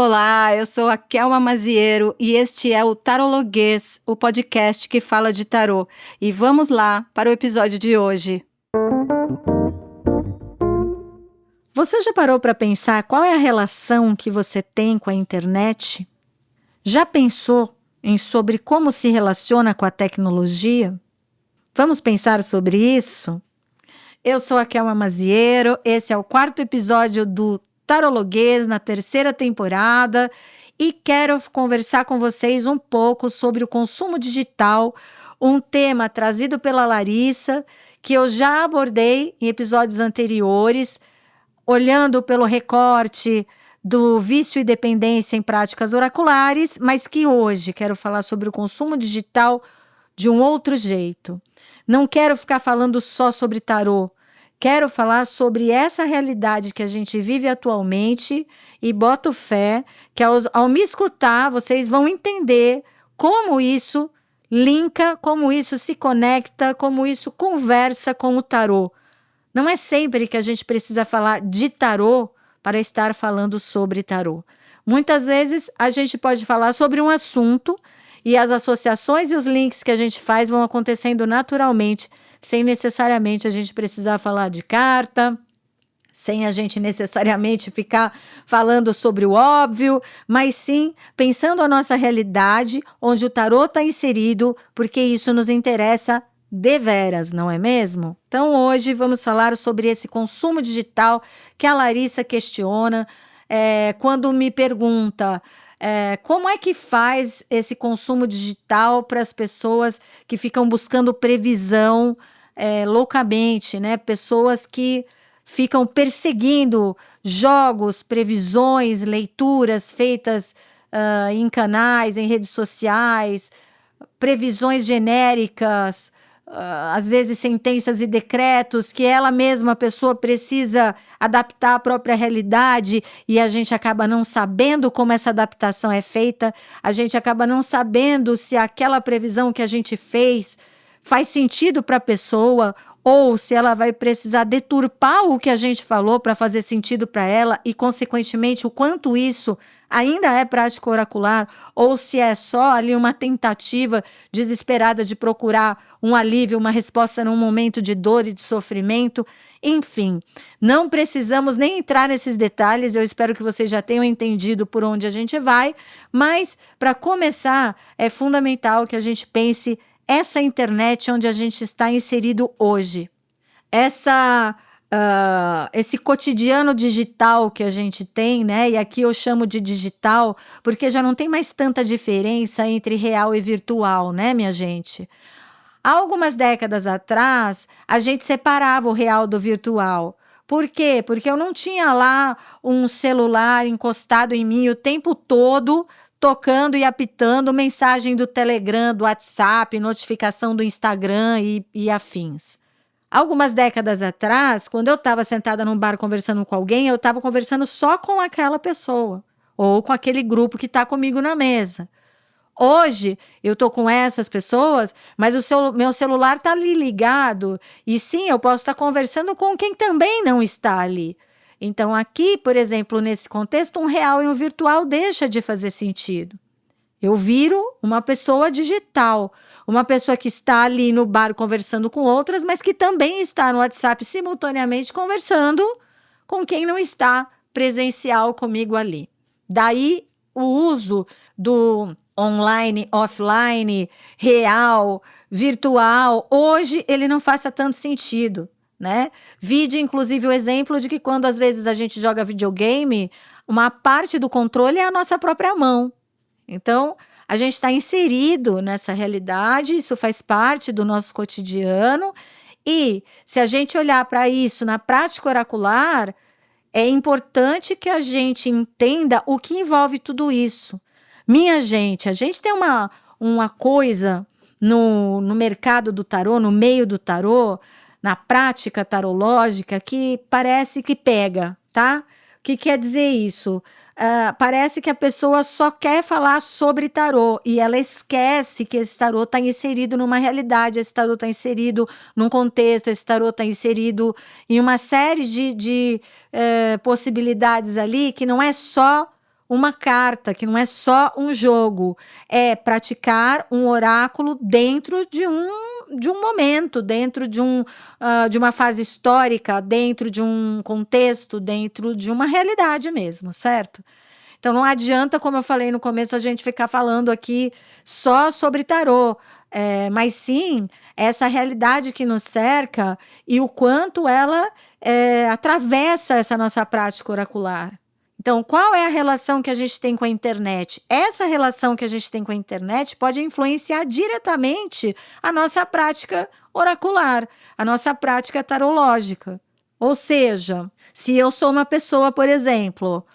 Olá, eu sou a Kelma Maziero e este é o Tarologuês, o podcast que fala de tarô. E vamos lá para o episódio de hoje. Você já parou para pensar qual é a relação que você tem com a internet? Já pensou sobre como se relaciona com a tecnologia? Vamos pensar sobre isso? Eu sou a Kelma Maziero, esse é o 4º episódio do Tarologuês na 3ª temporada e quero conversar com vocês um pouco sobre o consumo digital, um tema trazido pela Larissa, que eu já abordei em episódios anteriores, olhando pelo recorte do vício e dependência em práticas oraculares, mas que hoje quero falar sobre o consumo digital de um outro jeito. Não quero ficar falando só sobre tarô. Quero falar sobre essa realidade que a gente vive atualmente e boto fé que ao me escutar, vocês vão entender como isso linka, como isso se conecta, como isso conversa com o tarô. Não é sempre que a gente precisa falar de tarô para estar falando sobre tarô. Muitas vezes a gente pode falar sobre um assunto e as associações e os links que a gente faz vão acontecendo naturalmente, sem necessariamente a gente precisar falar de carta, sem a gente necessariamente ficar falando sobre o óbvio, mas sim pensando a nossa realidade, onde o tarô está inserido, porque isso nos interessa deveras, não é mesmo? Então hoje vamos falar sobre esse consumo digital que a Larissa questiona, quando me pergunta como é que faz esse consumo digital para as pessoas que ficam buscando previsão loucamente, né? Pessoas que ficam perseguindo jogos, previsões, leituras feitas em canais, em redes sociais, previsões genéricas, às vezes sentenças e decretos que ela mesma, a pessoa, precisa adaptar à própria realidade e a gente acaba não sabendo como essa adaptação é feita, a gente acaba não sabendo se aquela previsão que a gente fez faz sentido para a pessoa ou se ela vai precisar deturpar o que a gente falou para fazer sentido para ela e, consequentemente, o quanto isso ainda é prática oracular ou se é só ali uma tentativa desesperada de procurar um alívio, uma resposta num momento de dor e de sofrimento. Enfim, não precisamos nem entrar nesses detalhes, eu espero que vocês já tenham entendido por onde a gente vai, mas para começar é fundamental que a gente pense essa internet onde a gente está inserido hoje. Esse cotidiano digital que a gente tem, né? E aqui eu chamo de digital porque já não tem mais tanta diferença entre real e virtual, né, minha gente? Há algumas décadas atrás, a gente separava o real do virtual. Por quê? Porque eu não tinha lá um celular encostado em mim o tempo todo, tocando e apitando mensagem do Telegram, do WhatsApp, notificação do Instagram e afins. Algumas décadas atrás, quando eu estava sentada num bar conversando com alguém, eu estava conversando só com aquela pessoa ou com aquele grupo que está comigo na mesa. Hoje, eu estou com essas pessoas, mas meu celular está ali ligado e sim, eu posso estar conversando com quem também não está ali. Então aqui, por exemplo, nesse contexto, um real e um virtual deixa de fazer sentido. Eu viro uma pessoa digital, uma pessoa que está ali no bar conversando com outras, mas que também está no WhatsApp simultaneamente conversando com quem não está presencial comigo ali. Daí o uso do online, offline, real, virtual, hoje ele não faça tanto sentido, né? Vide, inclusive, o exemplo de que quando às vezes a gente joga videogame, uma parte do controle é a nossa própria mão. Então, a gente está inserido nessa realidade, isso faz parte do nosso cotidiano e se a gente olhar para isso na prática oracular, é importante que a gente entenda o que envolve tudo isso. Minha gente, a gente tem uma coisa no mercado do tarô, no meio do tarô, na prática tarológica, que parece que pega, tá? O que quer dizer isso? Parece que a pessoa só quer falar sobre tarô e ela esquece que esse tarô está inserido numa realidade, esse tarô está inserido num contexto, esse tarô está inserido em uma série de possibilidades ali que não é só uma carta, que não é só um jogo, é praticar um oráculo dentro de um momento, dentro de uma fase histórica, dentro de um contexto, dentro de uma realidade mesmo, certo? Então não adianta, como eu falei no começo, a gente ficar falando aqui só sobre tarô, mas sim essa realidade que nos cerca e o quanto ela atravessa essa nossa prática oracular. Então, qual é a relação que a gente tem com a internet? Essa relação que a gente tem com a internet pode influenciar diretamente a nossa prática oracular, a nossa prática tarológica. Ou seja, se eu sou uma pessoa, por exemplo,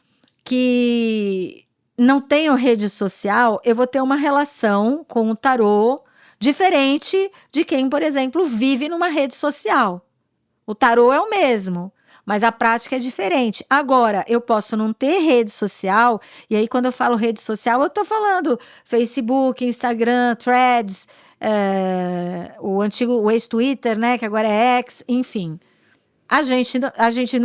que não tenho rede social, eu vou ter uma relação com o tarô diferente de quem, por exemplo, vive numa rede social. O tarô é o mesmo, mas a prática é diferente. Agora, eu posso não ter rede social, e aí quando eu falo rede social, eu estou falando Facebook, Instagram, Threads, o ex-Twitter, né, que agora é X, enfim. A gente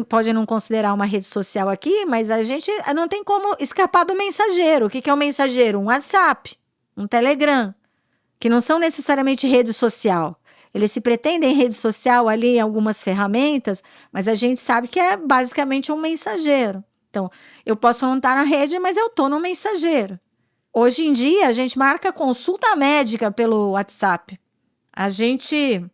pode não considerar uma rede social aqui, mas a gente não tem como escapar do mensageiro. O que é o mensageiro? Um WhatsApp, um Telegram, que não são necessariamente rede social. Eles se pretendem rede social ali em algumas ferramentas, mas a gente sabe que é basicamente um mensageiro. Então, eu posso não estar na rede, mas eu estou no mensageiro. Hoje em dia, a gente marca consulta médica pelo WhatsApp. A gente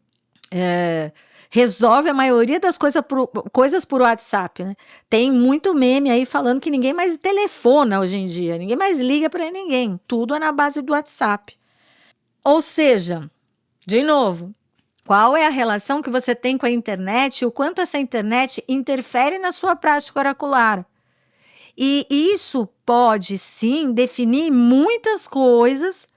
resolve a maioria das coisas por WhatsApp, né? Tem muito meme aí falando que ninguém mais telefona hoje em dia, ninguém mais liga para ninguém, tudo é na base do WhatsApp. Ou seja, de novo, qual é a relação que você tem com a internet e o quanto essa internet interfere na sua prática oracular? E isso pode, sim, definir muitas coisas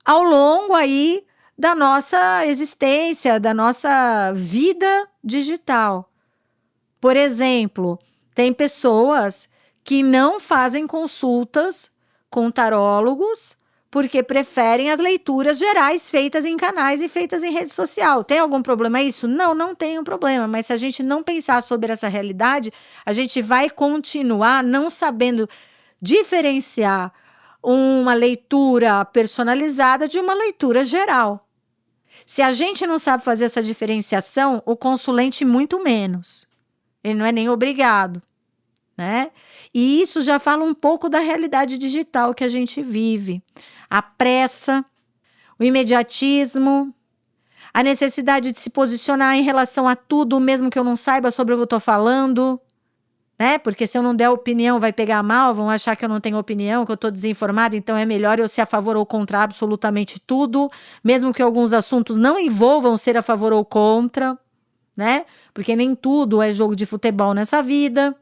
ao longo aí da nossa existência, da nossa vida digital. Por exemplo, tem pessoas que não fazem consultas com tarólogos porque preferem as leituras gerais feitas em canais e feitas em rede social. Tem algum problema isso? Não, não tem um problema, mas se a gente não pensar sobre essa realidade, a gente vai continuar não sabendo diferenciar uma leitura personalizada de uma leitura geral. Se a gente não sabe fazer essa diferenciação, o consulente muito menos. Ele não é nem obrigado, né? E isso já fala um pouco da realidade digital que a gente vive. A pressa, o imediatismo, a necessidade de se posicionar em relação a tudo, mesmo que eu não saiba sobre o que eu estou falando, né? Porque se eu não der opinião, vai pegar mal, vão achar que eu não tenho opinião, que eu estou desinformada, então é melhor eu ser a favor ou contra absolutamente tudo, mesmo que alguns assuntos não envolvam ser a favor ou contra, né? Porque nem tudo é jogo de futebol nessa vida.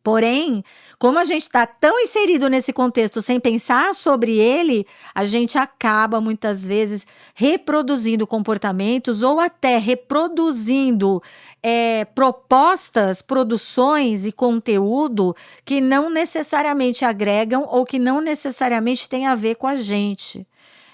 Porém, como a gente está tão inserido nesse contexto sem pensar sobre ele, a gente acaba muitas vezes reproduzindo comportamentos ou até reproduzindo propostas, produções e conteúdo que não necessariamente agregam ou que não necessariamente têm a ver com a gente.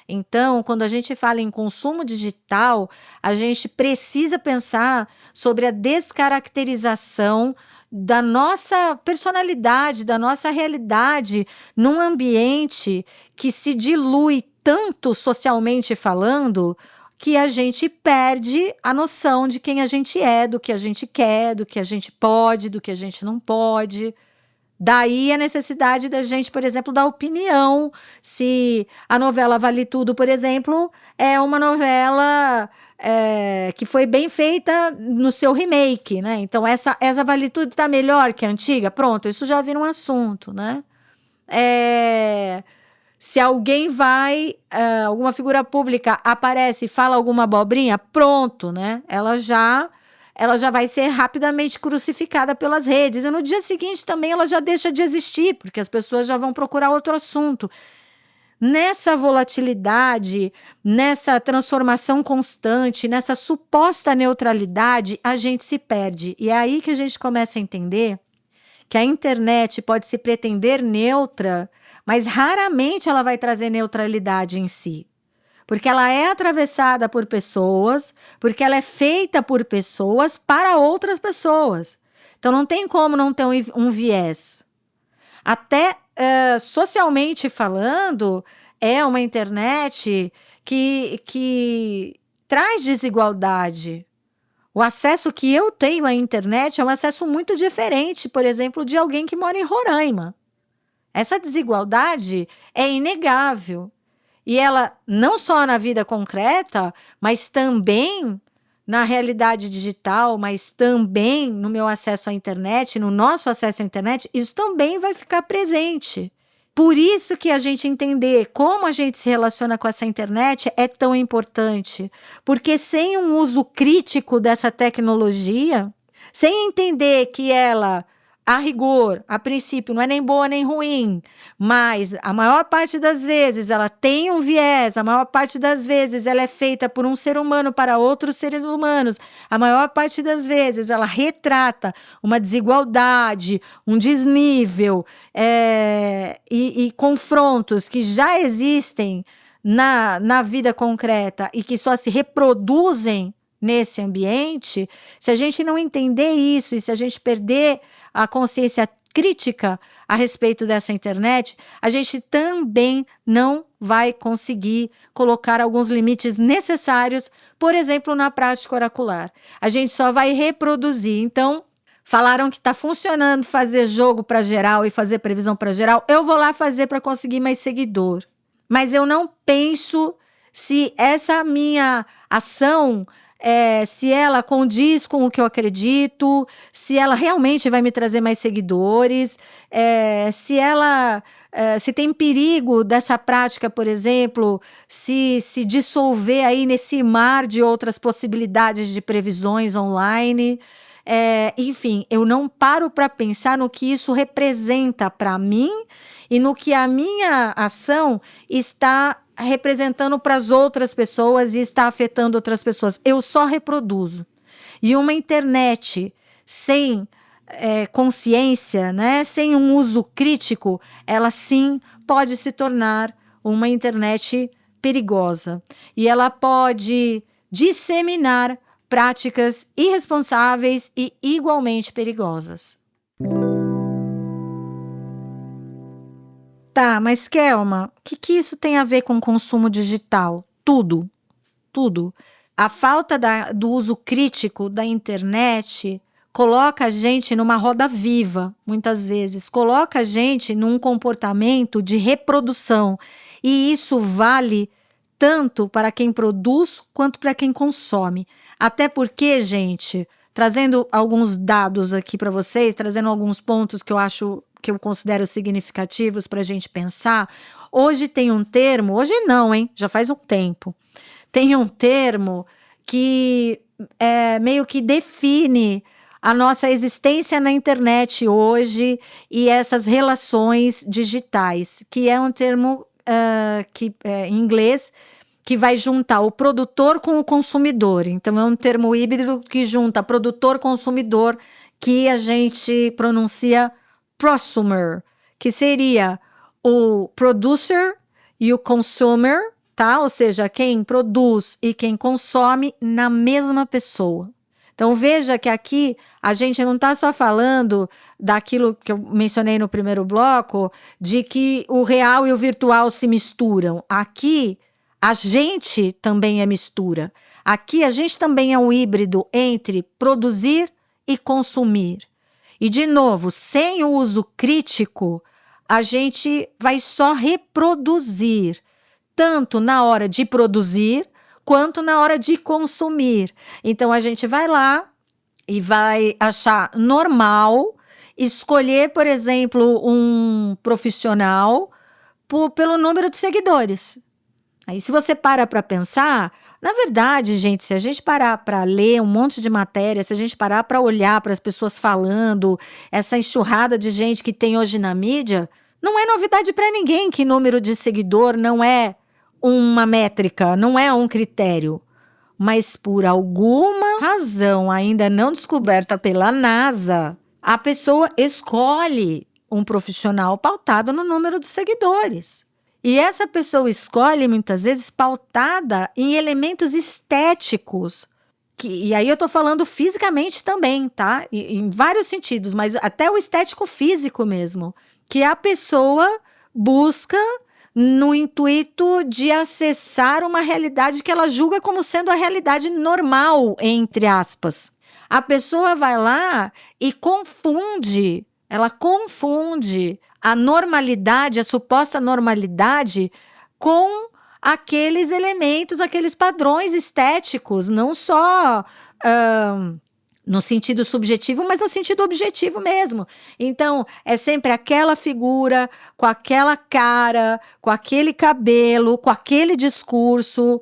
Então, quando a gente fala em consumo digital, a gente precisa pensar sobre a descaracterização da nossa personalidade, da nossa realidade, num ambiente que se dilui tanto socialmente falando, que a gente perde a noção de quem a gente é, do que a gente quer, do que a gente pode, do que a gente não pode. Daí a necessidade da gente, por exemplo, dar opinião. Se a novela Vale Tudo, por exemplo, é uma novela que foi bem feita no seu remake, né? Então, essa Vale Tudo está melhor que a antiga? Pronto, isso já vira um assunto, né? Se alguém alguma figura pública aparece e fala alguma abobrinha, pronto, né? Ela já vai ser rapidamente crucificada pelas redes. E no dia seguinte também ela já deixa de existir, porque as pessoas já vão procurar outro assunto. Nessa volatilidade, nessa transformação constante, nessa suposta neutralidade, a gente se perde. E é aí que a gente começa a entender que a internet pode se pretender neutra, mas raramente ela vai trazer neutralidade em si. Porque ela é atravessada por pessoas, porque ela é feita por pessoas para outras pessoas. Então não tem como não ter um viés. Até socialmente falando, é uma internet que traz desigualdade. O acesso que eu tenho à internet é um acesso muito diferente, por exemplo, de alguém que mora em Roraima. Essa desigualdade é inegável. E ela, não só na vida concreta, mas também na realidade digital, mas também no meu acesso à internet, no nosso acesso à internet, isso também vai ficar presente. Por isso que a gente entender como a gente se relaciona com essa internet é tão importante. Porque sem um uso crítico dessa tecnologia, sem entender que ela, a rigor, a princípio, não é nem boa nem ruim, mas a maior parte das vezes ela tem um viés, a maior parte das vezes ela é feita por um ser humano para outros seres humanos, a maior parte das vezes ela retrata uma desigualdade, um desnível e confrontos que já existem na vida concreta e que só se reproduzem nesse ambiente. Se a gente não entender isso e se a gente perder a consciência crítica a respeito dessa internet, a gente também não vai conseguir colocar alguns limites necessários, por exemplo, na prática oracular. A gente só vai reproduzir. Então, falaram que está funcionando fazer jogo para geral e fazer previsão para geral, eu vou lá fazer para conseguir mais seguidor. Mas eu não penso se essa minha ação se ela condiz com o que eu acredito, se ela realmente vai me trazer mais seguidores, se tem perigo dessa prática, por exemplo, se dissolver aí nesse mar de outras possibilidades de previsões online. Enfim, eu não paro para pensar no que isso representa para mim e no que a minha ação está representando para as outras pessoas e está afetando outras pessoas. Eu só reproduzo. E uma internet sem consciência, né, sem um uso crítico, ela sim pode se tornar uma internet perigosa. E ela pode disseminar práticas irresponsáveis e igualmente perigosas. Tá, mas Kelma, o que isso tem a ver com consumo digital? Tudo, tudo. A falta do uso crítico da internet coloca a gente numa roda viva, muitas vezes. Coloca a gente num comportamento de reprodução. E isso vale tanto para quem produz quanto para quem consome. Até porque, gente, trazendo alguns dados aqui para vocês, trazendo alguns pontos que eu considero significativos para a gente pensar. Hoje tem um termo, hoje não, hein? Já faz um tempo. Tem um termo que meio que define a nossa existência na internet hoje e essas relações digitais, que é um termo em inglês, que vai juntar o produtor com o consumidor. Então, é um termo híbrido que junta produtor-consumidor, que a gente pronuncia prosumer, que seria o producer e o consumer, tá? Ou seja, quem produz e quem consome na mesma pessoa. Então, veja que aqui a gente não está só falando daquilo que eu mencionei no primeiro bloco, de que o real e o virtual se misturam. Aqui, a gente também é mistura. Aqui, a gente também é um híbrido entre produzir e consumir. E, de novo, sem o uso crítico, a gente vai só reproduzir, tanto na hora de produzir, quanto na hora de consumir. Então, a gente vai lá e vai achar normal escolher, por exemplo, um profissional pelo número de seguidores. Aí, se você para pensar, na verdade, gente, se a gente parar para ler um monte de matéria, se a gente parar para olhar para as pessoas falando, essa enxurrada de gente que tem hoje na mídia, não é novidade para ninguém que número de seguidor não é uma métrica, não é um critério. Mas por alguma razão ainda não descoberta pela NASA, a pessoa escolhe um profissional pautado no número de seguidores. E essa pessoa escolhe, muitas vezes, pautada em elementos estéticos. E aí eu tô falando fisicamente também, tá? Em vários sentidos, mas até o estético físico mesmo. que a pessoa busca no intuito de acessar uma realidade que ela julga como sendo a realidade normal, entre aspas. A pessoa vai lá e ela confunde a normalidade, a suposta normalidade, com aqueles elementos, aqueles padrões estéticos, não só no sentido subjetivo, mas no sentido objetivo mesmo. Então, é sempre aquela figura, com aquela cara, com aquele cabelo, com aquele discurso,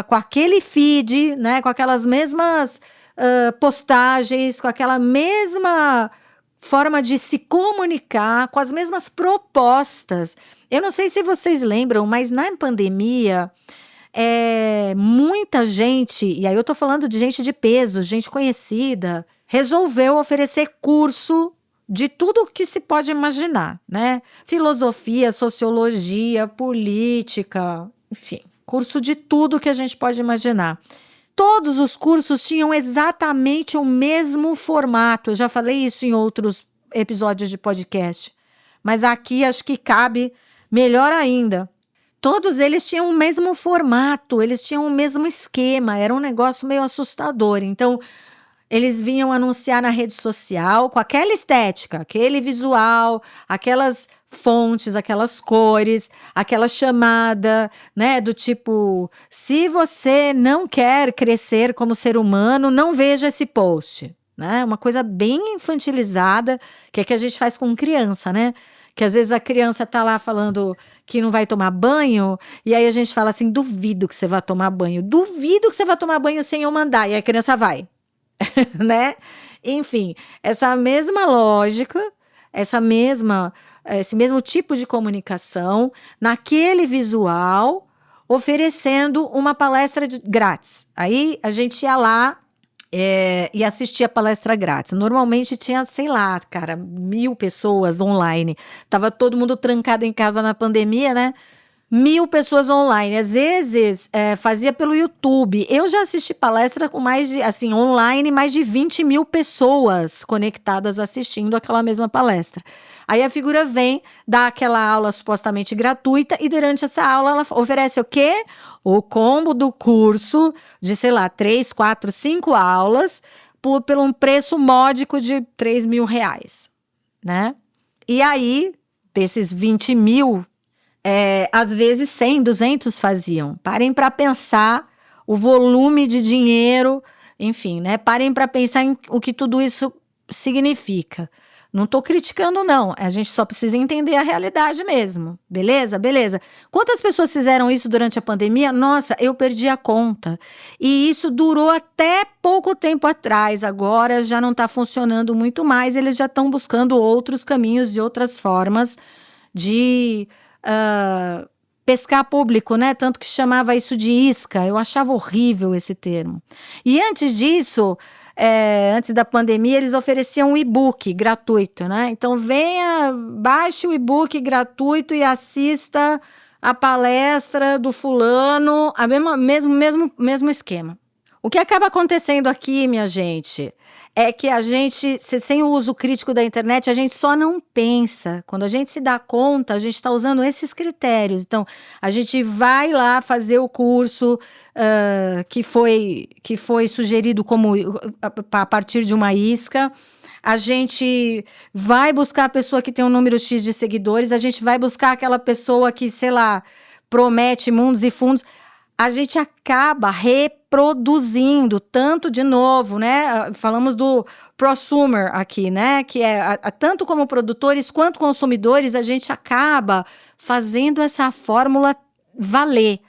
com aquele feed, né, com aquelas mesmas postagens, com aquela mesma forma de se comunicar, com as mesmas propostas. Eu não sei se vocês lembram, mas na pandemia, muita gente, e aí eu tô falando de gente de peso, gente conhecida, resolveu oferecer curso de tudo que se pode imaginar, né? Filosofia, sociologia, política, enfim, curso de tudo que a gente pode imaginar. Todos os cursos tinham exatamente o mesmo formato. Eu já falei isso em outros episódios de podcast, mas aqui acho que cabe melhor ainda. Todos eles tinham o mesmo formato, eles tinham o mesmo esquema, era um negócio meio assustador. Então, eles vinham anunciar na rede social com aquela estética, aquele visual, aquelas fontes, aquelas cores, aquela chamada, né, do tipo, se você não quer crescer como ser humano, não veja esse post, né? Uma coisa bem infantilizada, que é que a gente faz com criança, né? Que às vezes a criança tá lá falando que não vai tomar banho, e aí a gente fala assim, duvido que você vá tomar banho, duvido que você vá tomar banho sem eu mandar, e a criança vai, né? Enfim, essa mesma lógica, esse mesmo tipo de comunicação, naquele visual, oferecendo uma palestra grátis. Aí a gente ia lá e assistia a palestra grátis. Normalmente tinha, sei lá, cara, 1.000 pessoas online. Tava todo mundo trancado em casa na pandemia, né? 1.000 pessoas online. Às vezes fazia pelo YouTube. Eu já assisti palestra com online, mais de 20.000 pessoas conectadas assistindo aquela mesma palestra. Aí a figura vem, dá aquela aula supostamente gratuita e durante essa aula ela oferece o quê? O combo do curso de, sei lá, 3, 4, 5 aulas por um preço módico de R$3.000, né? E aí, desses 20.000, às vezes 100, 200 faziam. Parem para pensar o volume de dinheiro, enfim, né? Parem para pensar em o que tudo isso significa. Não tô criticando, não. A gente só precisa entender a realidade mesmo. Beleza? Beleza. Quantas pessoas fizeram isso durante a pandemia? Nossa, eu perdi a conta. E isso durou até pouco tempo atrás. Agora já não tá funcionando muito mais. Eles já estão buscando outros caminhos e outras formas de pescar público, né? Tanto que chamava isso de isca. Eu achava horrível esse termo. E antes disso, antes da pandemia, eles ofereciam um e-book gratuito, né? Então venha, baixe o e-book gratuito e assista a palestra do fulano, mesmo esquema. O que acaba acontecendo aqui, minha gente, é que a gente, sem o uso crítico da internet, a gente só não pensa. Quando a gente se dá conta, a gente está usando esses critérios. Então, a gente vai lá fazer o curso que foi sugerido como a partir de uma isca. A gente vai buscar a pessoa que tem um número X de seguidores. A gente vai buscar aquela pessoa que, sei lá, promete mundos e fundos. A gente acaba reproduzindo tanto, de novo, né? Falamos do prosumer aqui, né? Que tanto como produtores quanto consumidores, a gente acaba fazendo essa fórmula valer.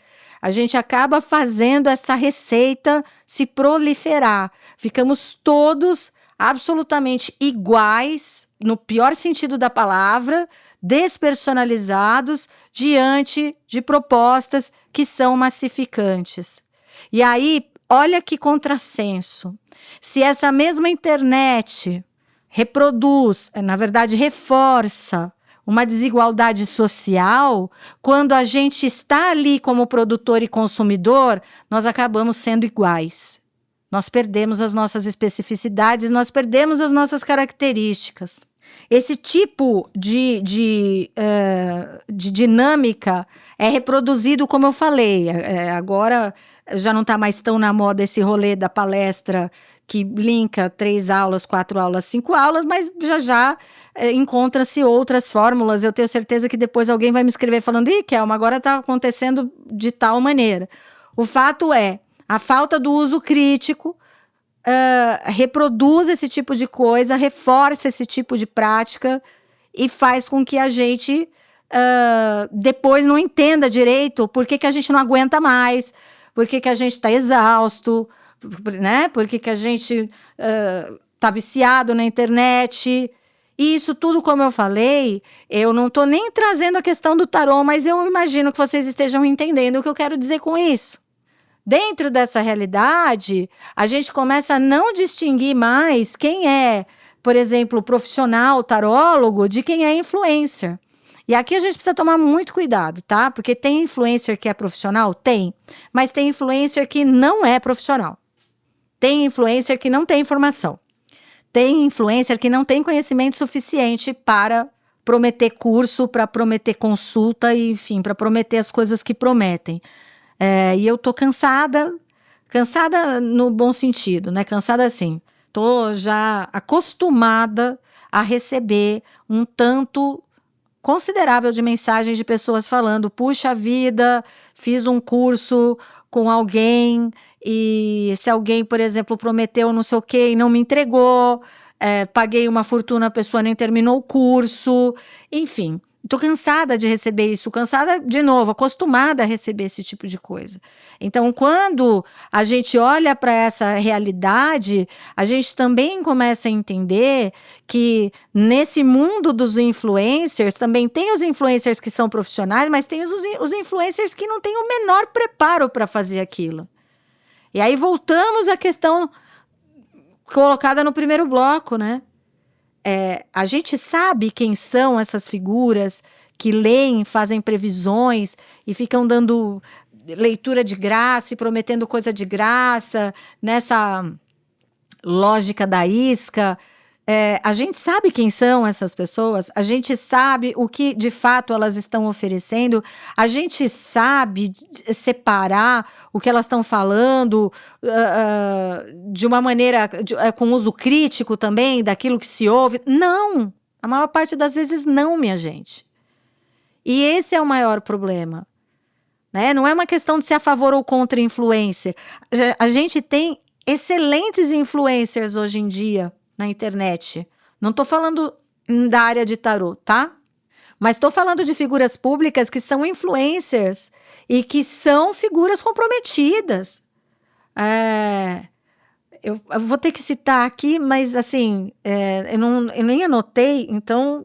A gente acaba fazendo essa receita se proliferar. Ficamos todos absolutamente iguais, no pior sentido da palavra, despersonalizados diante de propostas que são massificantes. E aí, olha que contrassenso. Se essa mesma internet reproduz, na verdade, reforça uma desigualdade social, quando a gente está ali como produtor e consumidor, nós acabamos sendo iguais. Nós perdemos as nossas especificidades, nós perdemos as nossas características. Esse tipo de dinâmica é reproduzido, como eu falei. Agora já não está mais tão na moda esse rolê da palestra que linka 3 aulas, 4 aulas, 5 aulas, mas já encontra-se outras fórmulas. Eu tenho certeza que depois alguém vai me escrever falando: ih, Kelma, agora está acontecendo de tal maneira. O fato é, a falta do uso crítico reproduz esse tipo de coisa, reforça esse tipo de prática e faz com que a gente depois não entenda direito por que a gente não aguenta mais, por que a gente está exausto, né? Por que a gente está viciado na internet. E isso tudo, como eu falei, eu não estou nem trazendo a questão do tarô, mas eu imagino que vocês estejam entendendo o que eu quero dizer com isso. Dentro dessa realidade, a gente começa a não distinguir mais quem é, por exemplo, profissional tarólogo de quem é influencer. E aqui a gente precisa tomar muito cuidado, tá? Porque tem influencer que é profissional? Tem. Mas tem influencer que não é profissional. Tem influencer que não tem informação. Tem influencer que não tem conhecimento suficiente para prometer curso, para prometer consulta, e, enfim, para prometer as coisas que prometem. E eu tô cansada no bom sentido, né? Cansada assim. Tô já acostumada a receber um tanto considerável de mensagens de pessoas falando: puxa vida, fiz um curso com alguém e se alguém, por exemplo, prometeu não sei o que e não me entregou, paguei uma fortuna, a pessoa nem terminou o curso, enfim. Tô cansada de receber isso, cansada, de novo, acostumada a receber esse tipo de coisa. Então, quando a gente olha para essa realidade, a gente também começa a entender que nesse mundo dos influencers, também tem os influencers que são profissionais, mas tem os influencers que não têm o menor preparo para fazer aquilo. E aí voltamos à questão colocada no primeiro bloco, né? A gente sabe quem são essas figuras que leem, fazem previsões e ficam dando leitura de graça e prometendo coisa de graça, nessa lógica da isca. A gente sabe quem são essas pessoas, a gente sabe o que de fato elas estão oferecendo, a gente sabe separar o que elas estão falando de uma maneira, com uso crítico também daquilo que se ouve. Não! A maior parte das vezes não, minha gente. E esse é o maior problema. Né? Não é uma questão de ser a favor ou contra influencer. A gente tem excelentes influencers hoje em dia na internet. Não estou falando da área de tarô, tá? Mas estou falando de figuras públicas que são influencers e que são figuras comprometidas. Eu vou ter que citar aqui, mas assim, eu nem anotei, então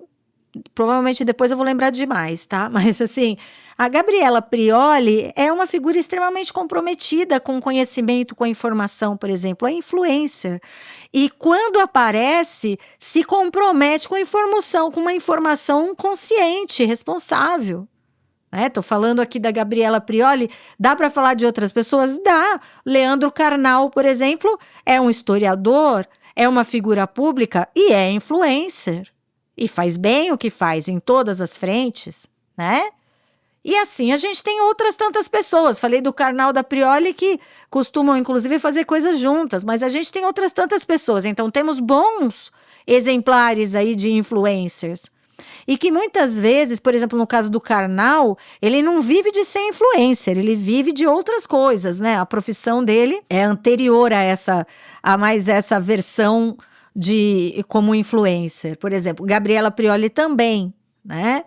provavelmente depois eu vou lembrar demais, tá? Mas assim, a Gabriela Prioli é uma figura extremamente comprometida com o conhecimento, com a informação, por exemplo, é influencer. E quando aparece, se compromete com a informação, com uma informação consciente, responsável. Tô falando aqui da Gabriela Prioli, dá para falar de outras pessoas? Dá. Leandro Carnal, por exemplo, é um historiador, é uma figura pública e é influencer. E faz bem o que faz em todas as frentes, né? E assim, a gente tem outras tantas pessoas. Falei do Carnal, da Prioli, que costumam, inclusive, fazer coisas juntas. Mas a gente tem outras tantas pessoas. Então, temos bons exemplares aí de influencers. E que muitas vezes, por exemplo, no caso do Carnal, ele não vive de ser influencer. Ele vive de outras coisas, né? A profissão dele é anterior a mais essa versão como influencer. Por exemplo, Gabriela Prioli também, né?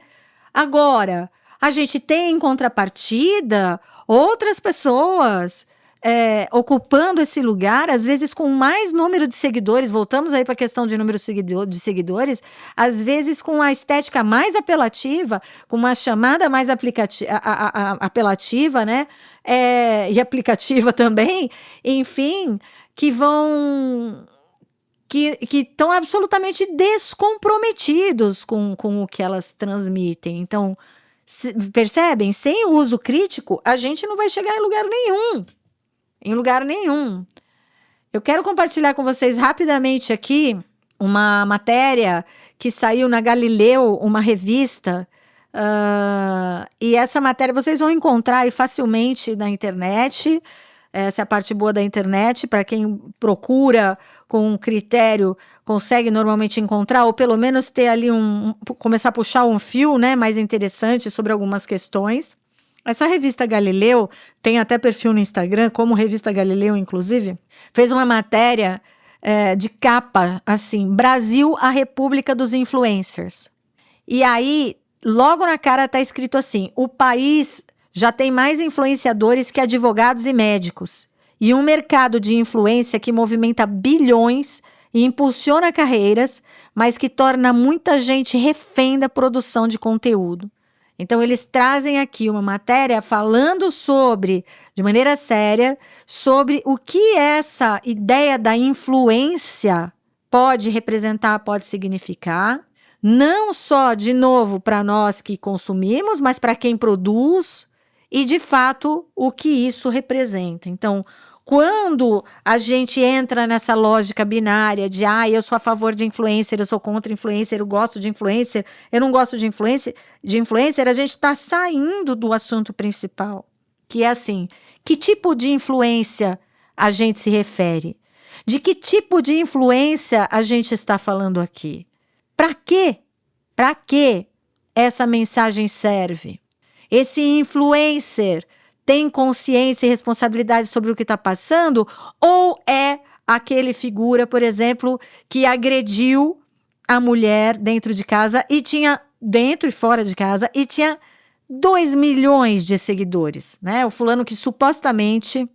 Agora, a gente tem em contrapartida outras pessoas ocupando esse lugar, às vezes com mais número de seguidores. Voltamos aí para a questão de número de seguidores, às vezes com a estética mais apelativa, com uma chamada mais apelativa, né? E aplicativa também, enfim, que estão absolutamente descomprometidos com o que elas transmitem. Então, percebem? Sem o uso crítico, a gente não vai chegar em lugar nenhum. Em lugar nenhum. Eu quero compartilhar com vocês rapidamente aqui uma matéria que saiu na Galileu, uma revista, e essa matéria vocês vão encontrar aí facilmente na internet. Essa é a parte boa da internet, para quem procura com um critério, consegue normalmente encontrar, ou pelo menos ter ali começar a puxar um fio, né, mais interessante sobre algumas questões. Essa revista Galileu, tem até perfil no Instagram, como Revista Galileu, inclusive, fez uma matéria de capa, assim, Brasil, a República dos Influencers. E aí, logo na cara está escrito assim, o país já tem mais influenciadores que advogados e médicos. E um mercado de influência que movimenta bilhões e impulsiona carreiras, mas que torna muita gente refém da produção de conteúdo. Então, eles trazem aqui uma matéria falando de maneira séria, sobre o que essa ideia da influência pode representar, pode significar. Não só, de novo, para nós que consumimos, mas para quem produz e, de fato, o que isso representa. Então, quando a gente entra nessa lógica binária de eu sou a favor de influencer, eu sou contra influencer, eu gosto de influencer, eu não gosto de influencer, a gente está saindo do assunto principal, que é assim, que tipo de influência a gente se refere? De que tipo de influência a gente está falando aqui? Para quê? Para que essa mensagem serve? Esse influencer tem consciência e responsabilidade sobre o que está passando? Ou é aquele figura, por exemplo, que agrediu a mulher dentro de casa e tinha, dentro e fora de casa, e tinha 2 milhões de seguidores, né? O fulano que supostamente...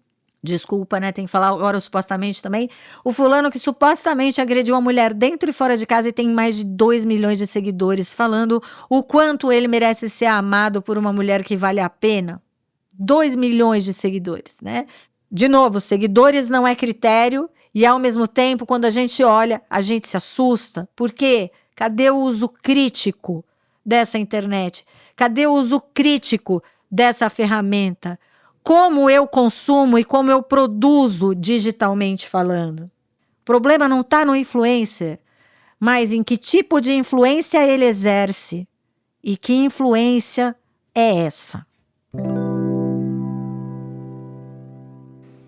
Desculpa, né? Tem que falar agora supostamente também. O fulano que supostamente agrediu uma mulher dentro e fora de casa e tem mais de 2 milhões de seguidores, falando o quanto ele merece ser amado por uma mulher que vale a pena. 2 milhões de seguidores, né? De novo, seguidores não é critério e, ao mesmo tempo, quando a gente olha, a gente se assusta. Por quê? Cadê o uso crítico dessa internet? Cadê o uso crítico dessa ferramenta? Como eu consumo e como eu produzo digitalmente falando. O problema não está no influencer, mas em que tipo de influência ele exerce e que influência é essa.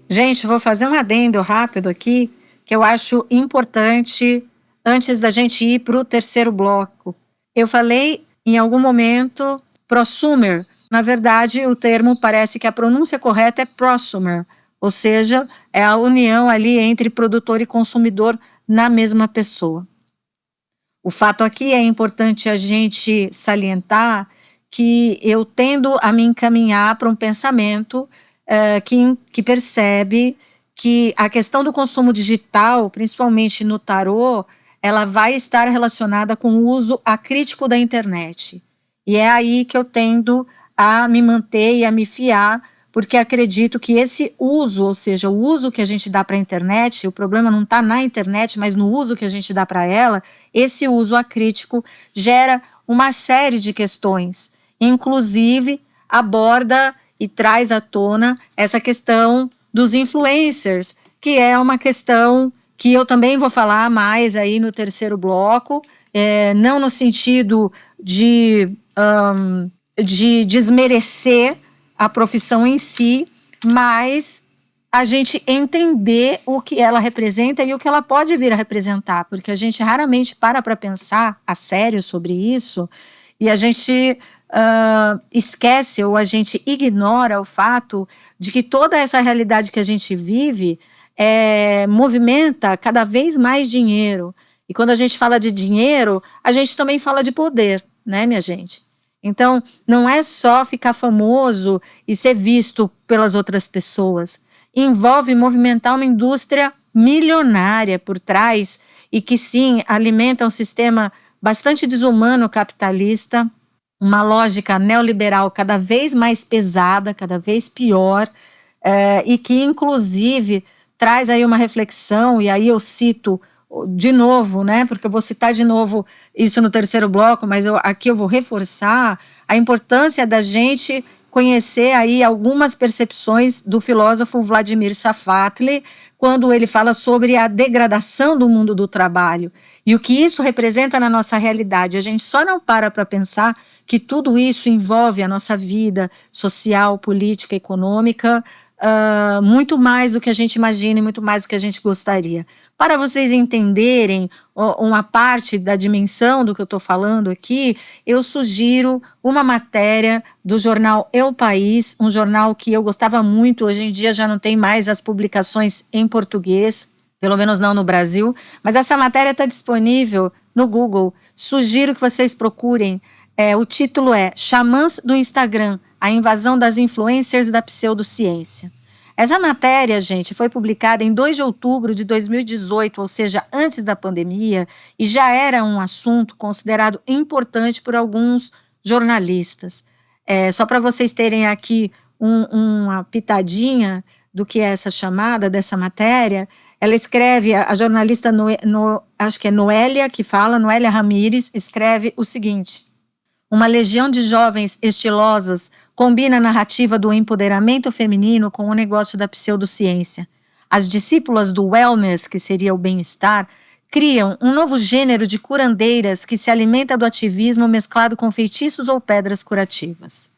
Gente, vou fazer um adendo rápido aqui que eu acho importante antes da gente ir para o terceiro bloco. Eu falei em algum momento prosumer. Na verdade, o termo parece que a pronúncia correta é prosumer, ou seja, é a união ali entre produtor e consumidor na mesma pessoa. O fato aqui é importante a gente salientar que eu tendo a me encaminhar para um pensamento que percebe que a questão do consumo digital, principalmente no tarô, ela vai estar relacionada com o uso acrítico da internet. E é aí que eu tendo a me manter e a me fiar, porque acredito que esse uso, ou seja, o uso que a gente dá para a internet, o problema não está na internet, mas no uso que a gente dá para ela, esse uso acrítico gera uma série de questões, inclusive aborda e traz à tona essa questão dos influencers, que é uma questão que eu também vou falar mais aí no terceiro bloco, não no sentido de desmerecer a profissão em si, mas a gente entender o que ela representa e o que ela pode vir a representar, porque a gente raramente para pensar a sério sobre isso e a gente esquece ou a gente ignora o fato de que toda essa realidade que a gente vive movimenta cada vez mais dinheiro. E quando a gente fala de dinheiro, a gente também fala de poder, né, minha gente? Então, não é só ficar famoso e ser visto pelas outras pessoas. Envolve movimentar uma indústria milionária por trás e que, sim, alimenta um sistema bastante desumano capitalista, uma lógica neoliberal cada vez mais pesada, cada vez pior, e que, inclusive, traz aí uma reflexão, e aí eu cito de novo, né, porque eu vou citar de novo isso no terceiro bloco, mas aqui eu vou reforçar a importância da gente conhecer aí algumas percepções do filósofo Vladimir Safatli, quando ele fala sobre a degradação do mundo do trabalho e o que isso representa na nossa realidade. A gente só não para pensar que tudo isso envolve a nossa vida social, política, econômica, muito mais do que a gente imagina e muito mais do que a gente gostaria. Para vocês entenderem uma parte da dimensão do que eu estou falando aqui, eu sugiro uma matéria do jornal El País, um jornal que eu gostava muito, hoje em dia já não tem mais as publicações em português, pelo menos não no Brasil, mas essa matéria está disponível no Google. Sugiro que vocês procurem. O título é Xamãs do Instagram, a invasão das influencers da pseudociência. Essa matéria, gente, foi publicada em 2 de outubro de 2018, ou seja, antes da pandemia, e já era um assunto considerado importante por alguns jornalistas. Só para vocês terem aqui uma pitadinha do que é essa chamada dessa matéria, ela escreve, a jornalista, acho que é Noélia que fala, Noélia Ramires, escreve o seguinte: uma legião de jovens estilosas combina a narrativa do empoderamento feminino com o negócio da pseudociência. As discípulas do wellness, que seria o bem-estar, criam um novo gênero de curandeiras que se alimenta do ativismo mesclado com feitiços ou pedras curativas.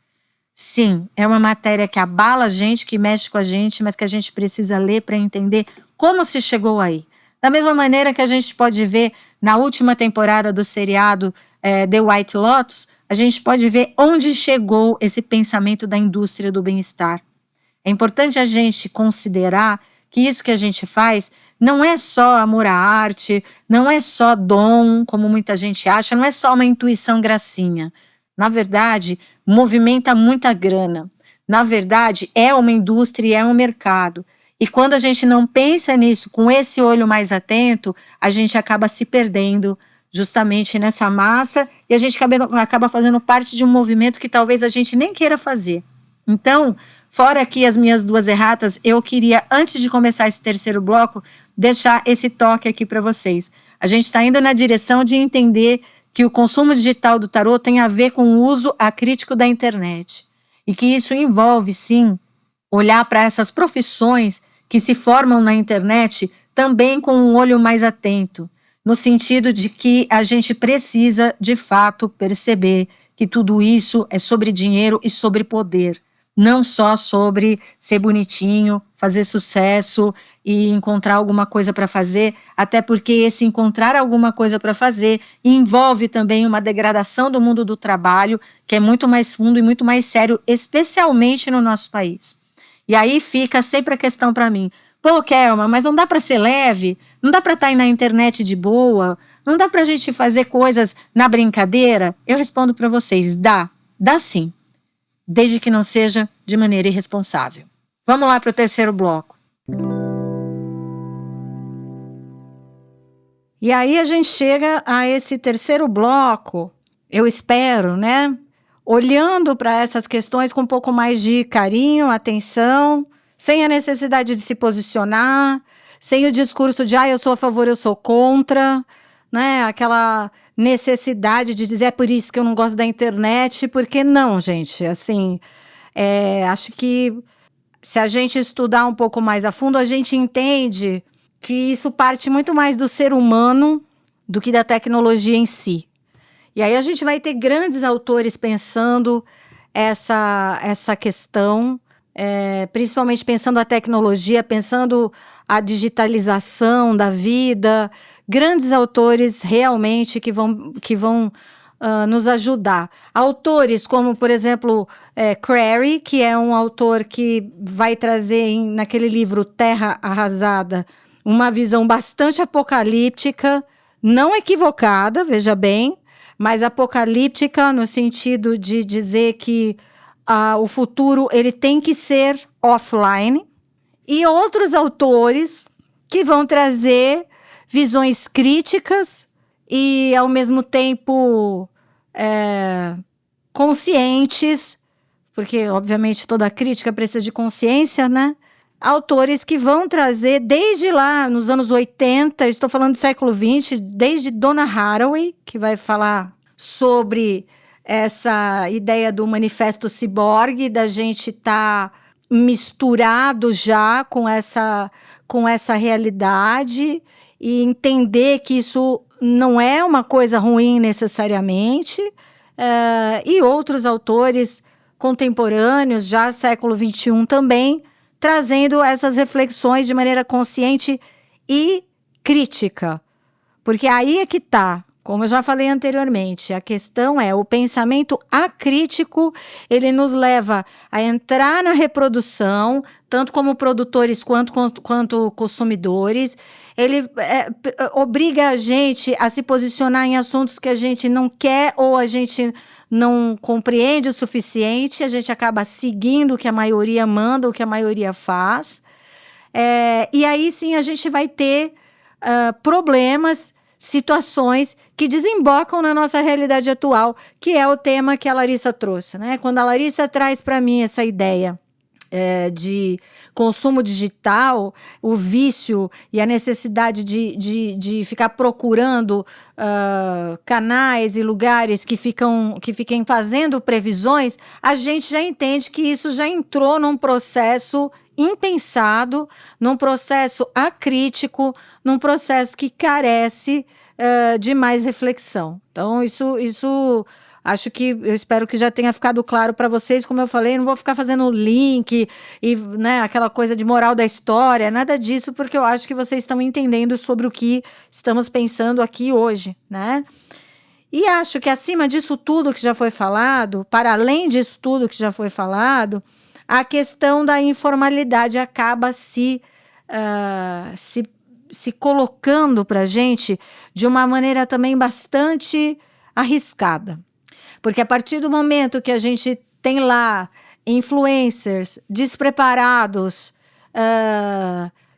Sim, é uma matéria que abala a gente, que mexe com a gente, mas que a gente precisa ler para entender como se chegou aí. Da mesma maneira que a gente pode ver na última temporada do seriado The White Lotus, a gente pode ver onde chegou esse pensamento da indústria do bem-estar. É importante a gente considerar que isso que a gente faz não é só amor à arte, não é só dom, como muita gente acha, não é só uma intuição gracinha. Na verdade, movimenta muita grana. Na verdade, é uma indústria, é um mercado. E quando a gente não pensa nisso com esse olho mais atento, a gente acaba se perdendo justamente nessa massa e a gente acaba fazendo parte de um movimento que talvez a gente nem queira fazer. Então, fora aqui as minhas 2 erratas, eu queria, antes de começar esse terceiro bloco, deixar esse toque aqui para vocês. A gente está indo na direção de entender que o consumo digital do tarô tem a ver com o uso acrítico da internet e que isso envolve, sim, olhar para essas profissões que se formam na internet também com um olho mais atento, no sentido de que a gente precisa, de fato, perceber que tudo isso é sobre dinheiro e sobre poder, não só sobre ser bonitinho, fazer sucesso e encontrar alguma coisa para fazer, até porque esse encontrar alguma coisa para fazer envolve também uma degradação do mundo do trabalho, que é muito mais fundo e muito mais sério, especialmente no nosso país. E aí fica sempre a questão para mim: pô, Kelma, mas não dá para ser leve? Não dá para estar aí na internet de boa? Não dá para a gente fazer coisas na brincadeira? Eu respondo para vocês: dá sim, desde que não seja de maneira irresponsável. Vamos lá para o terceiro bloco. E aí a gente chega a esse terceiro bloco, eu espero, né? Olhando para essas questões com um pouco mais de carinho, atenção, sem a necessidade de se posicionar, sem o discurso de eu sou a favor, eu sou contra, né? Aquela necessidade de dizer é por isso que eu não gosto da internet, porque não, gente, assim, acho que se a gente estudar um pouco mais a fundo, a gente entende que isso parte muito mais do ser humano do que da tecnologia em si. E aí a gente vai ter grandes autores pensando essa questão, principalmente pensando a tecnologia, pensando a digitalização da vida, grandes autores realmente que vão nos ajudar. Autores como, por exemplo, Crary, que é um autor que vai trazer naquele livro Terra Arrasada uma visão bastante apocalíptica, não equivocada, veja bem, mas apocalíptica no sentido de dizer que o futuro ele tem que ser offline, e outros autores que vão trazer visões críticas e, ao mesmo tempo, conscientes, porque, obviamente, toda crítica precisa de consciência, né? Autores que vão trazer, desde lá, nos anos 80, estou falando do século XX, desde Donna Haraway, que vai falar sobre essa ideia do manifesto ciborgue, da gente estar misturado já com essa realidade e entender que isso não é uma coisa ruim necessariamente, e outros autores contemporâneos, já século XXI também, trazendo essas reflexões de maneira consciente e crítica. Porque aí é que está, como eu já falei anteriormente, a questão é o pensamento acrítico, ele nos leva a entrar na reprodução, tanto como produtores quanto consumidores. Ele obriga a gente a se posicionar em assuntos que a gente não quer ou a gente não compreende o suficiente, a gente acaba seguindo o que a maioria manda, o que a maioria faz. E aí sim a gente vai ter problemas, situações que desembocam na nossa realidade atual, que é o tema que a Larissa trouxe, né? Quando a Larissa traz para mim essa ideia de consumo digital, o vício e a necessidade de ficar procurando canais e lugares que fiquem fazendo previsões, a gente já entende que isso já entrou num processo impensado, num processo acrítico, num processo que carece de mais reflexão. Então, isso acho que, eu espero que já tenha ficado claro para vocês. Como eu falei, não vou ficar fazendo link e, né, aquela coisa de moral da história, nada disso, porque eu acho que vocês estão entendendo sobre o que estamos pensando aqui hoje, né? E acho que acima disso tudo que já foi falado, para além disso tudo que já foi falado, a questão da informalidade acaba se colocando para a gente de uma maneira também bastante arriscada. Porque a partir do momento que a gente tem lá influencers despreparados,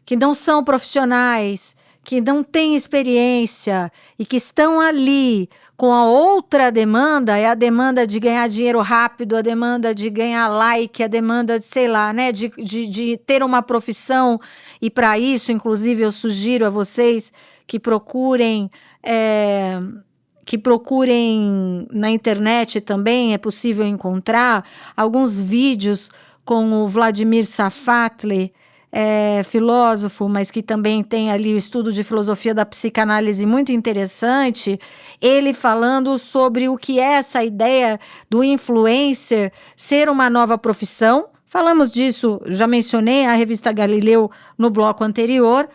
que não são profissionais, que não têm experiência e que estão ali com a outra demanda, é a demanda de ganhar dinheiro rápido, a demanda de ganhar like, a demanda de, sei lá, né, de ter uma profissão. E para isso, inclusive, eu sugiro a vocês que procurem na internet também, é possível encontrar alguns vídeos com o Vladimir Safatli, filósofo, mas que também tem ali o estudo de filosofia da psicanálise muito interessante, ele falando sobre o que é essa ideia do influencer ser uma nova profissão. Falamos disso, já mencionei a revista Galileu no bloco anterior,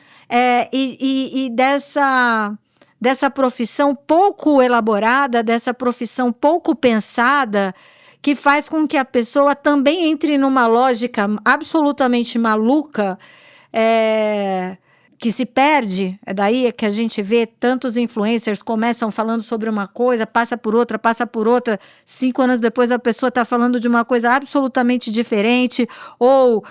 e dessa profissão pouco elaborada, dessa profissão pouco pensada, que faz com que a pessoa também entre numa lógica absolutamente maluca, que se perde. É daí que a gente vê tantos influencers começam falando sobre uma coisa, passa por outra, 5 anos depois a pessoa está falando de uma coisa absolutamente diferente, ou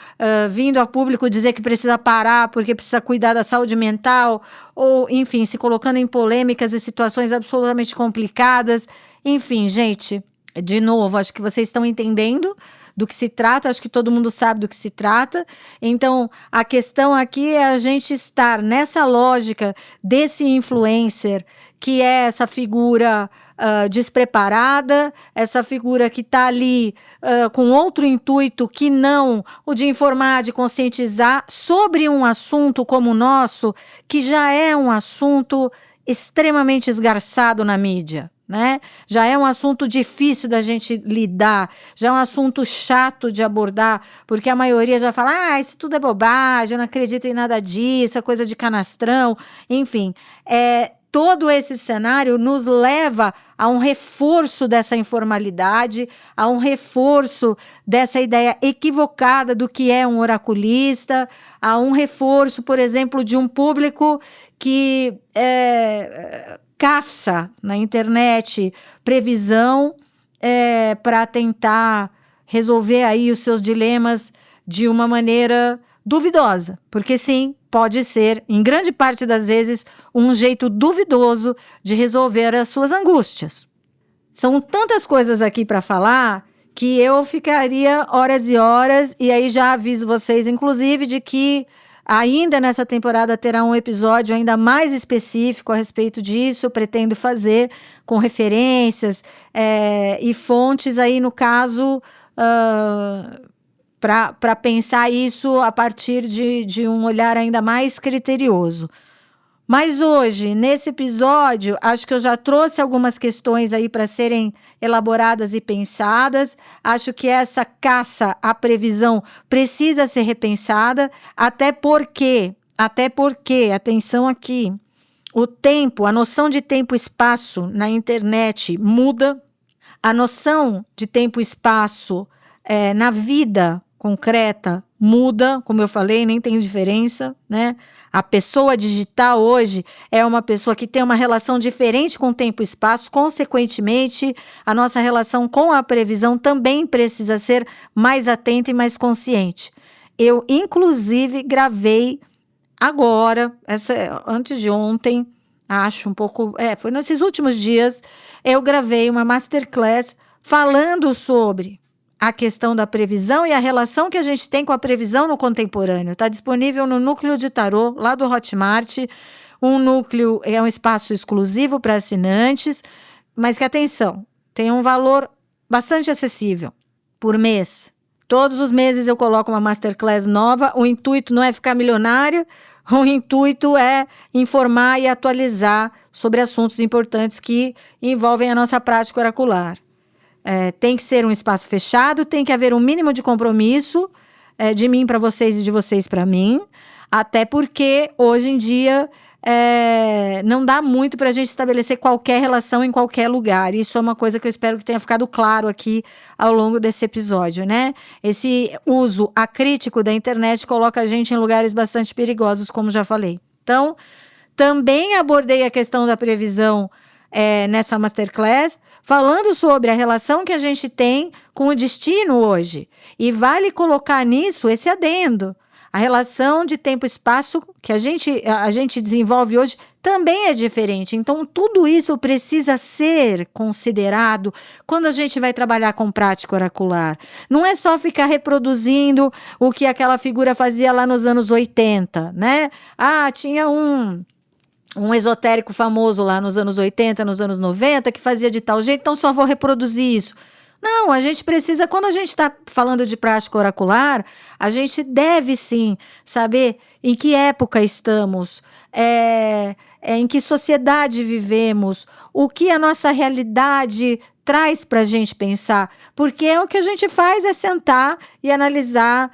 vindo a público dizer que precisa parar porque precisa cuidar da saúde mental, ou enfim, se colocando em polêmicas e situações absolutamente complicadas. Enfim, gente, de novo, acho que vocês estão entendendo do que se trata, acho que todo mundo sabe do que se trata. Então, a questão aqui é a gente estar nessa lógica desse influencer, que é essa figura despreparada, essa figura que está ali com outro intuito que não o de informar, de conscientizar sobre um assunto como o nosso, que já é um assunto extremamente esgarçado na mídia. Né? Já é um assunto difícil da gente lidar, já é um assunto chato de abordar, porque a maioria já fala, isso tudo é bobagem, eu não acredito em nada disso, é coisa de canastrão, enfim. Todo esse cenário nos leva a um reforço dessa informalidade, a um reforço dessa ideia equivocada do que é um oraculista, a um reforço, por exemplo, de um público que caça na internet previsão para tentar resolver aí os seus dilemas de uma maneira duvidosa, porque sim, pode ser, em grande parte das vezes, um jeito duvidoso de resolver as suas angústias. São tantas coisas aqui para falar que eu ficaria horas e horas, e aí já aviso vocês, inclusive, de que Ainda nessa temporada terá um episódio ainda mais específico a respeito disso, pretendo fazer com referências e fontes aí, no caso, para pensar isso a partir de um olhar ainda mais criterioso. Mas hoje, nesse episódio, acho que eu já trouxe algumas questões aí para serem elaboradas e pensadas. Acho que essa caça à previsão precisa ser repensada, até porque, atenção aqui, o tempo, a noção de tempo e espaço na internet muda, a noção de tempo e espaço na vida concreta muda, como eu falei, nem tem diferença, né? A pessoa digital hoje é uma pessoa que tem uma relação diferente com o tempo e espaço, consequentemente, a nossa relação com a previsão também precisa ser mais atenta e mais consciente. Eu, inclusive, gravei agora, antes de ontem, acho um pouco, foi nesses últimos dias, eu gravei uma masterclass falando sobre a questão da previsão e a relação que a gente tem com a previsão no contemporâneo. Está disponível no Núcleo de Tarô, lá do Hotmart. Um núcleo é um espaço exclusivo para assinantes, mas que, atenção, tem um valor bastante acessível por mês. Todos os meses eu coloco uma masterclass nova. O intuito não é ficar milionária, o intuito é informar e atualizar sobre assuntos importantes que envolvem a nossa prática oracular. Tem que ser um espaço fechado, tem que haver um mínimo de compromisso de mim para vocês e de vocês para mim, até porque hoje em dia não dá muito para a gente estabelecer qualquer relação em qualquer lugar. Isso é uma coisa que eu espero que tenha ficado claro aqui ao longo desse episódio, né? Esse uso acrítico da internet coloca a gente em lugares bastante perigosos, como já falei. Então, também abordei a questão da previsão nessa masterclass, falando sobre a relação que a gente tem com o destino hoje. E vale colocar nisso esse adendo. A relação de tempo e espaço que a gente desenvolve hoje também é diferente. Então, tudo isso precisa ser considerado quando a gente vai trabalhar com prática oracular. Não é só ficar reproduzindo o que aquela figura fazia lá nos anos 80, né? Tinha um esotérico famoso lá nos anos 80, nos anos 90, que fazia de tal jeito, então só vou reproduzir isso. Não, a gente precisa, quando a gente está falando de prática oracular, a gente deve sim saber em que época estamos, em que sociedade vivemos, o que a nossa realidade traz para a gente pensar, porque o que a gente faz é sentar e analisar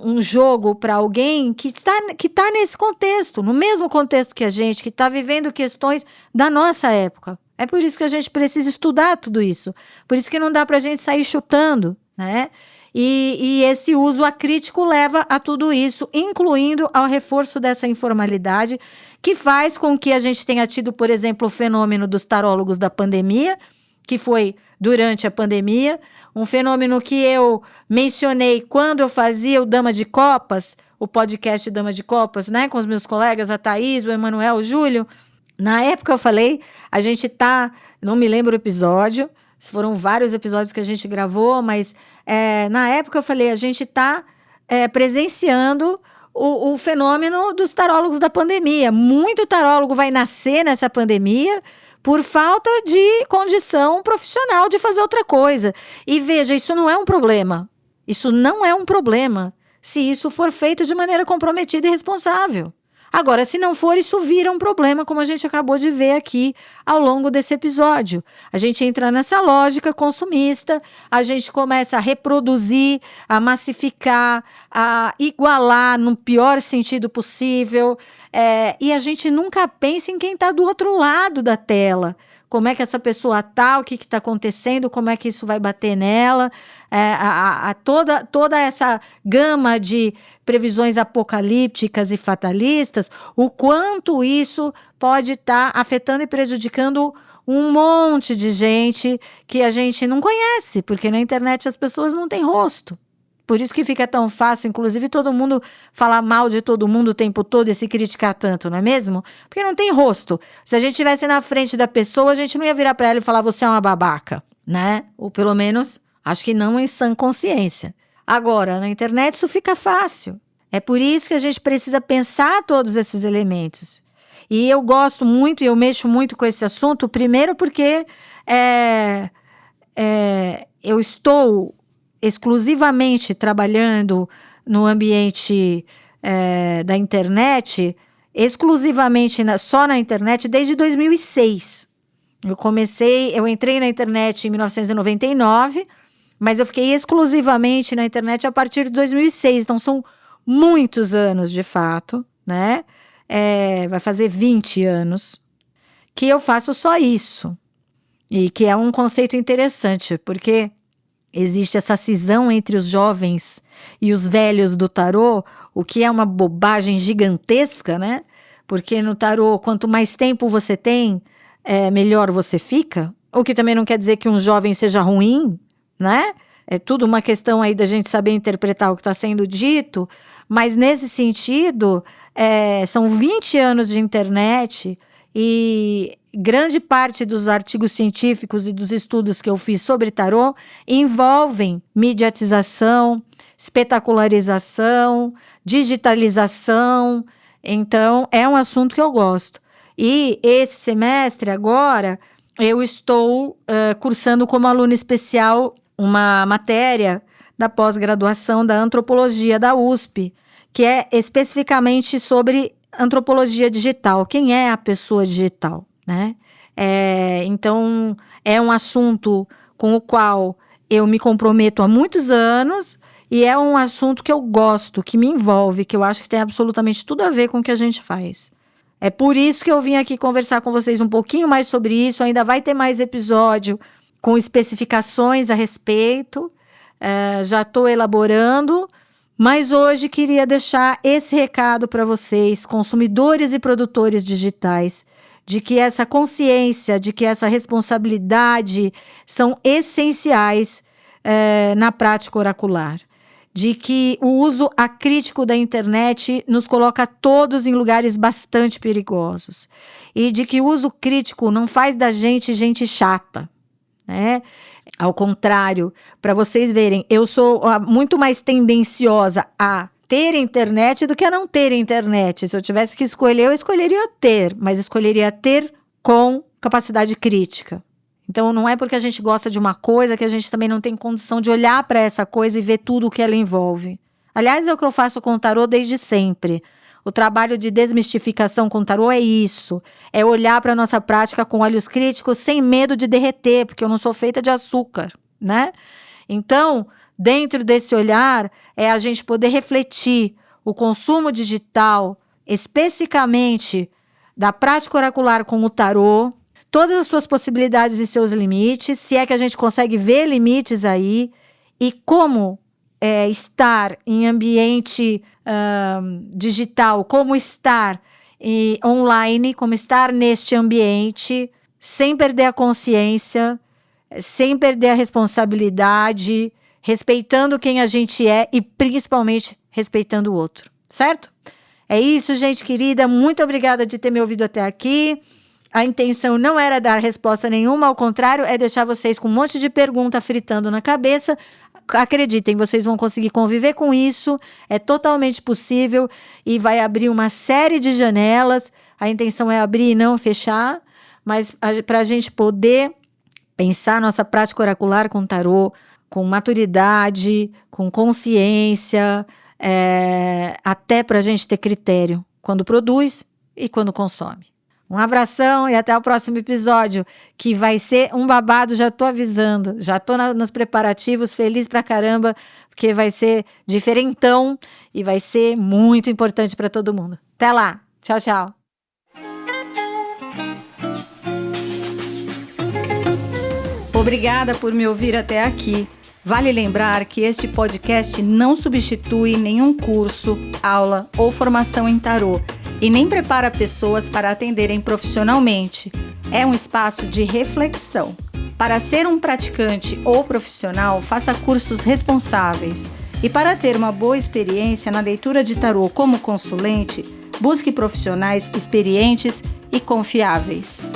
um jogo para alguém que está nesse contexto, no mesmo contexto que a gente, que está vivendo questões da nossa época. É por isso que a gente precisa estudar tudo isso. Por isso que não dá para a gente sair chutando, né? E esse uso acrítico leva a tudo isso, incluindo ao reforço dessa informalidade, que faz com que a gente tenha tido, por exemplo, o fenômeno dos tarólogos da pandemia, que foi durante a pandemia, um fenômeno que eu mencionei quando eu fazia o Dama de Copas, o podcast Dama de Copas, né, com os meus colegas, a Thaís, o Emanuel, o Júlio. Na época eu falei, a gente não me lembro o episódio, foram vários episódios que a gente gravou, mas na época eu falei, a gente está presenciando o fenômeno dos tarólogos da pandemia. Muito tarólogo vai nascer nessa pandemia por falta de condição profissional de fazer outra coisa. E veja, isso não é um problema. Isso não é um problema se isso for feito de maneira comprometida e responsável. Agora, se não for, isso vira um problema, como a gente acabou de ver aqui ao longo desse episódio. A gente entra nessa lógica consumista, a gente começa a reproduzir, a massificar, a igualar no pior sentido possível, e a gente nunca pensa em quem está do outro lado da tela. Como é que essa pessoa está, o que está acontecendo, como é que isso vai bater nela, toda essa gama de previsões apocalípticas e fatalistas, o quanto isso pode estar afetando e prejudicando um monte de gente que a gente não conhece, porque na internet as pessoas não têm rosto. Por isso que fica tão fácil, inclusive, todo mundo falar mal de todo mundo o tempo todo e se criticar tanto, não é mesmo? Porque não tem rosto. Se a gente estivesse na frente da pessoa, a gente não ia virar para ela e falar, você é uma babaca, né? Ou pelo menos, acho que não em sã consciência. Agora, na internet isso fica fácil. É por isso que a gente precisa pensar todos esses elementos. E eu gosto muito, e eu mexo muito com esse assunto, primeiro porque eu estou exclusivamente trabalhando no ambiente da internet, exclusivamente só na internet desde 2006. Eu entrei na internet em 1999, mas eu fiquei exclusivamente na internet a partir de 2006, então são muitos anos de fato, né? Vai fazer 20 anos que eu faço só isso. E que é um conceito interessante, porque existe essa cisão entre os jovens e os velhos do tarô, o que é uma bobagem gigantesca, né? Porque no tarô, quanto mais tempo você tem, melhor você fica. O que também não quer dizer que um jovem seja ruim, né? É tudo uma questão aí da gente saber interpretar o que está sendo dito, mas nesse sentido, são 20 anos de internet e grande parte dos artigos científicos e dos estudos que eu fiz sobre tarô envolvem mediatização, espetacularização, digitalização. Então, é um assunto que eu gosto. E esse semestre, agora, eu estou cursando como aluna especial uma matéria da pós-graduação da antropologia da USP, que é especificamente sobre antropologia digital. Quem é a pessoa digital, né? Então, é um assunto com o qual eu me comprometo há muitos anos e é um assunto que eu gosto, que me envolve, que eu acho que tem absolutamente tudo a ver com o que a gente faz. É por isso que eu vim aqui conversar com vocês um pouquinho mais sobre isso. Ainda vai ter mais episódio com especificações a respeito. Já estou elaborando, mas hoje queria deixar esse recado para vocês, consumidores e produtores digitais, de que essa consciência, de que essa responsabilidade são essenciais na prática oracular. De que o uso acrítico da internet nos coloca todos em lugares bastante perigosos. E de que o uso crítico não faz da gente chata, né? Ao contrário, para vocês verem, eu sou muito mais tendenciosa a ter internet do que a não ter internet. Se eu tivesse que escolher, eu escolheria ter, mas escolheria ter com capacidade crítica. Então, não é porque a gente gosta de uma coisa que a gente também não tem condição de olhar para essa coisa e ver tudo o que ela envolve. Aliás, é o que eu faço com o tarô desde sempre. O trabalho de desmistificação com o tarô é isso. É olhar para a nossa prática com olhos críticos sem medo de derreter, porque eu não sou feita de açúcar, né? Então, dentro desse olhar, é a gente poder refletir o consumo digital, especificamente da prática oracular com o tarô, todas as suas possibilidades e seus limites, se é que a gente consegue ver limites aí, e como estar em ambiente digital, como estar online, como estar neste ambiente, sem perder a consciência, sem perder a responsabilidade, respeitando quem a gente é e principalmente respeitando o outro, certo? É isso, gente querida, muito obrigada de ter me ouvido até aqui. A intenção não era dar resposta nenhuma, ao contrário, é deixar vocês com um monte de pergunta fritando na cabeça. Acreditem, vocês vão conseguir conviver com isso, é totalmente possível e vai abrir uma série de janelas. A intenção é abrir e não fechar, mas para a gente poder pensar nossa prática oracular com tarô, com maturidade, com consciência, até para a gente ter critério quando produz e quando consome. Um abração e até o próximo episódio, que vai ser um babado, já tô avisando. Já tô nos preparativos, feliz pra caramba, porque vai ser diferentão e vai ser muito importante para todo mundo. Até lá. Tchau, tchau. Obrigada por me ouvir até aqui. Vale lembrar que este podcast não substitui nenhum curso, aula ou formação em tarô e nem prepara pessoas para atenderem profissionalmente. É um espaço de reflexão. Para ser um praticante ou profissional, faça cursos responsáveis. E para ter uma boa experiência na leitura de tarô como consulente, busque profissionais experientes e confiáveis.